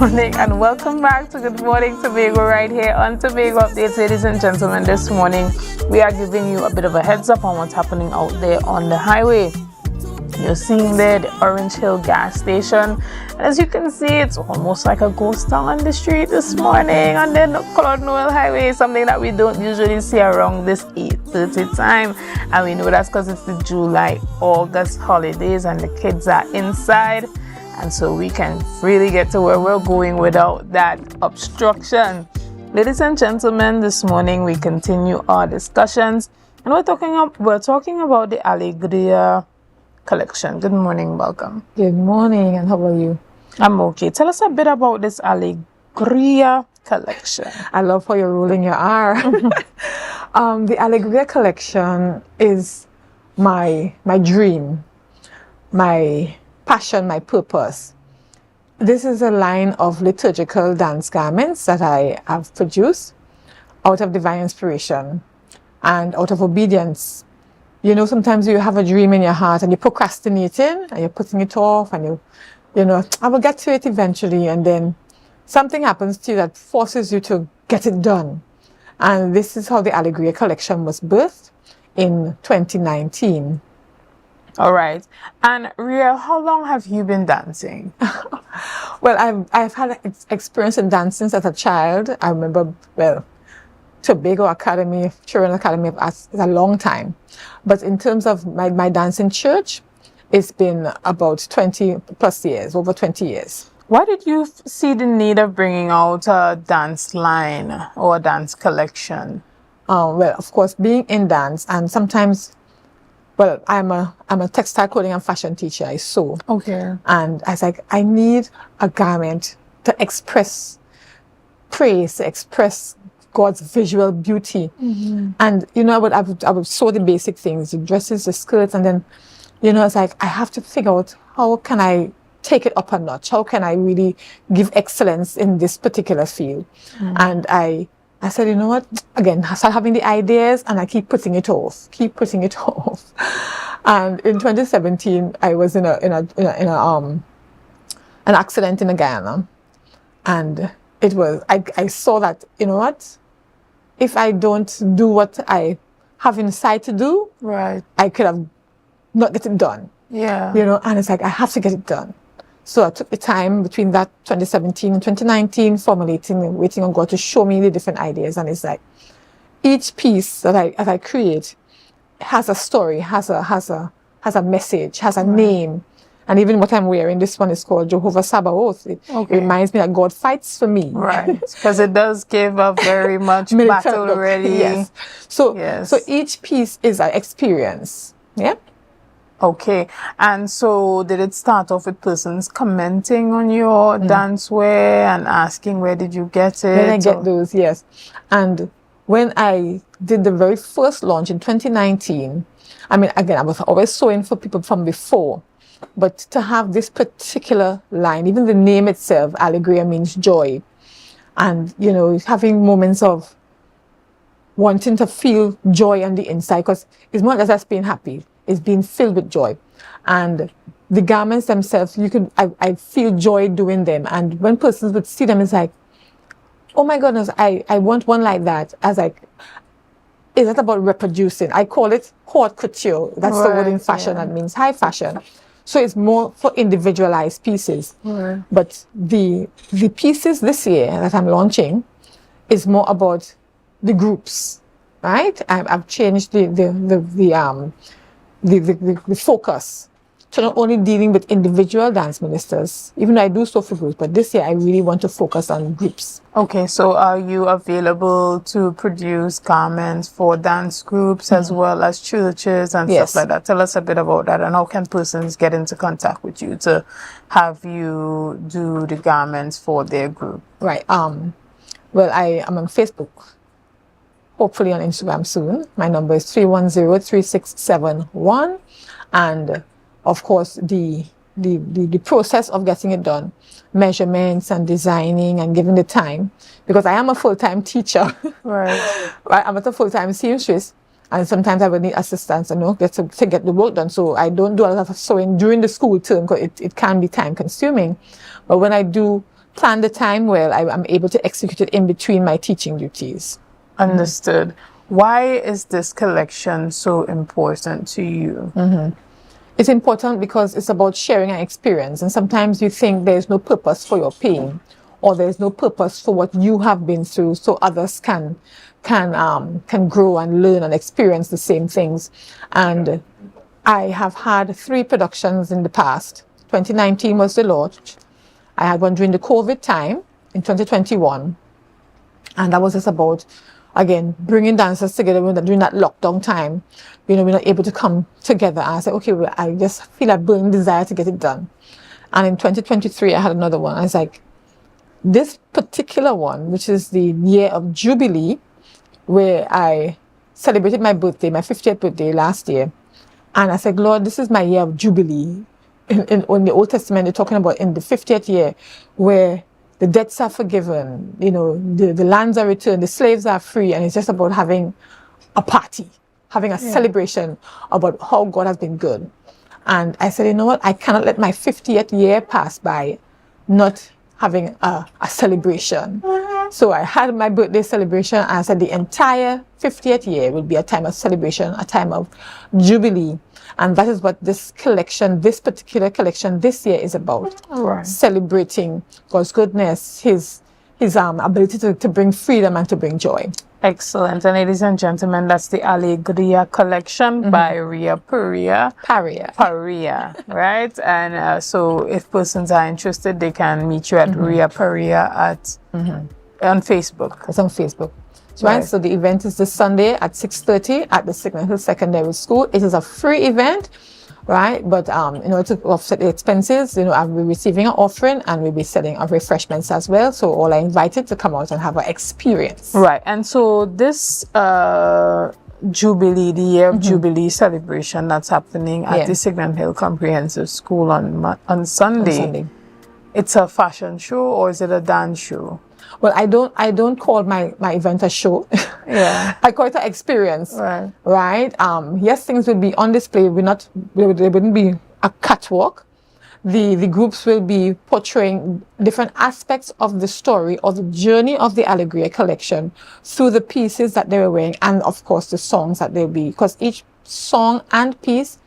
morning and welcome back to Good Morning Tobago right here on Tobago Updates. Ladies and gentlemen, this morning we are giving you a bit of a heads up on what's happening out there on the highway. You're seeing there the Orange Hill gas station. And as you can see, it's almost like a ghost town on the street this morning on the Claude Noel Highway, something that we don't usually see around this 8:30 time. And we know that's because it's the July-August holidays and the kids are inside. And so we can really get to where we're going without that obstruction. Ladies and gentlemen, this morning we continue our discussions. And we're talking about the Alegria collection. Good morning, welcome. Good morning, and how are you? I'm okay. Tell us a bit about this Alegria collection. I love how you're rolling your R. The Alegria collection is my dream, my passion, my purpose. This is a line of liturgical dance garments that I have produced out of divine inspiration and out of obedience. You know, sometimes you have a dream in your heart and you're procrastinating and you're putting it off and you know, I will get to it eventually, and then something happens to you that forces you to get it done. And this is how the Alegria collection was birthed in 2019. All right. And Ria, how long have you been dancing? Well, I've had experience in dancing as a child. I remember, Tobago Academy, Children's Academy of Arts is a long time. But in terms of my dance in church, it's been about 20 plus years, over 20 years. Why did you see the need of bringing out a dance line or a dance collection? Well, of course, being in dance, and sometimes, I'm a textile clothing and fashion teacher. I sew. Okay. And I was like, I need a garment to express praise, to express God's visual beauty. Mm-hmm. And, you know, I would sew the basic things, the dresses, the skirts, and then, you know, it's like, I have to figure out how can I take it up a notch? How can I really give excellence in this particular field? Mm-hmm. And I said, you know what? Again, I start having the ideas and I keep putting it off. And in 2017, I was in an accident in Guyana, and it was I saw that, you know what? If I don't do what I have inside to do, right, I could have not get it done. Yeah. You know, and it's like I have to get it done. So I took the time between that 2017 and 2019, formulating and waiting on God to show me the different ideas. And it's like each piece that I create has a story, has a message, has a name. And even what I'm wearing, this one is called Jehovah Sabaoth. It reminds me that God fights for me. Right. Because it does give a very much battle ready. Yes. So each piece is an experience. Yeah. Okay. And so did it start off with persons commenting on your dance wear and asking where did you get it? When I get those, yes. And when I did the very first launch in 2019, I mean, again, I was always sewing for people from before. But to have this particular line, even the name itself, Alegria, means joy. And, you know, having moments of wanting to feel joy on the inside, because it's not just being happy, it's being filled with joy. And the garments themselves, I feel joy doing them. And when persons would see them, it's like, oh my goodness, I want one like that. I was like, is that about reproducing? I call it haute couture. That's the word in fashion. That means high fashion. So it's more for individualized pieces. Right. But the pieces this year that I'm launching is more about the groups, right? I've changed the focus to not only dealing with individual dance ministers, even though I do so for groups, but this year I really want to focus on groups. Okay, so are you available to produce garments for dance groups as well as churches and stuff like that? Tell us a bit about that, and how can persons get into contact with you to have you do the garments for their group? Right. Well, I am on Facebook, hopefully on Instagram soon. My number is 310-3671, and of course, the process of getting it done, measurements and designing and giving the time, because I am a full-time teacher. Right. I'm a full-time seamstress, and sometimes I would need assistance, you know, to get the work done. So I don't do a lot of sewing during the school term because it can be time-consuming. But when I do plan the time well, I'm able to execute it in between my teaching duties. Understood. Why is this collection so important to you? It's important because it's about sharing an experience, and sometimes you think there's no purpose for your pain, or there's no purpose for what you have been through, so others can grow and learn and experience the same things. And I have had 3 productions in the past. 2019 was the launch. I had one during the COVID time in 2021, and that was just about, again, bringing dancers together during that lockdown time. You know, we're not able to come together. And I said, okay, well, I just feel a burning desire to get it done. And in 2023, I had another one. I was like, this particular one, which is the year of Jubilee, where I celebrated my birthday, my 50th birthday last year. And I said, Lord, this is my year of Jubilee. In the Old Testament, they're talking about in the 50th year, where the debts are forgiven, you know, the lands are returned, the slaves are free, and it's just about having a party, having a celebration about how God has been good. And I said, you know what, I cannot let my 50th year pass by not having a celebration. So I had my birthday celebration, and I said the entire 50th year will be a time of celebration, a time of Jubilee. And that is what this collection, this particular collection this year is about. Right. Celebrating God's goodness, his ability to bring freedom and to bring joy. Excellent. And ladies and gentlemen, that's the Alegria collection by Ria Paria. Paria, right? And so if persons are interested, they can meet you at Ria Paria on Facebook. It's on Facebook. Right, so the event is this Sunday at 6:30 at the Signal Hill Secondary School. It is a free event, right? But in order to offset the expenses, you know, I'll be receiving an offering, and we'll be selling our refreshments as well. So all are invited to come out and have an experience. Right, and so this Jubilee, the year of Jubilee celebration that's happening at the Signal Hill Comprehensive School on Sunday. It's a fashion show, or is it a dance show? Well, I don't call my event a show. I call it an experience. Right. Yes, things will be on display. There wouldn't be a catwalk. The groups will be portraying different aspects of the story or the journey of the Alegria collection through the pieces that they were wearing, and of course the songs that they'll be, because each song and piece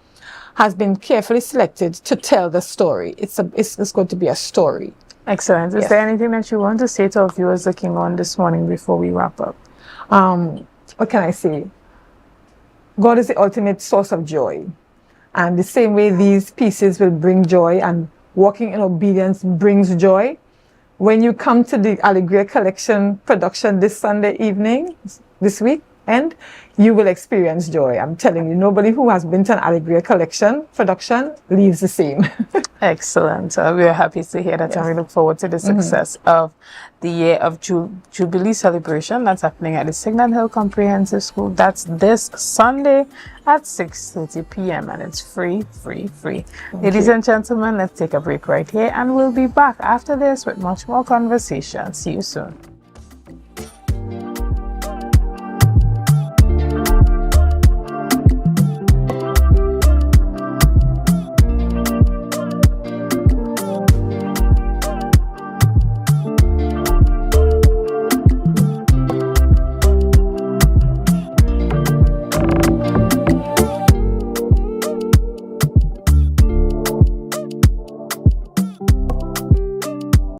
has been carefully selected to tell the story. It's going to be a story. Excellent. Is there anything that you want to say to our viewers looking on this morning before we wrap up? What can I say? God is the ultimate source of joy. And the same way these pieces will bring joy, and walking in obedience brings joy, when you come to the Alegria collection production this Sunday evening, this week, and you will experience joy. I'm telling you, nobody who has been to an Alegria collection production leaves the same. Excellent. We are happy to hear that, and we look forward to the success of the year of Jubilee celebration that's happening at the Signal Hill Comprehensive School. That's this Sunday at 6:30 p.m. and it's free. Ladies and gentlemen, let's take a break right here, and we'll be back after this with much more conversation. See you soon.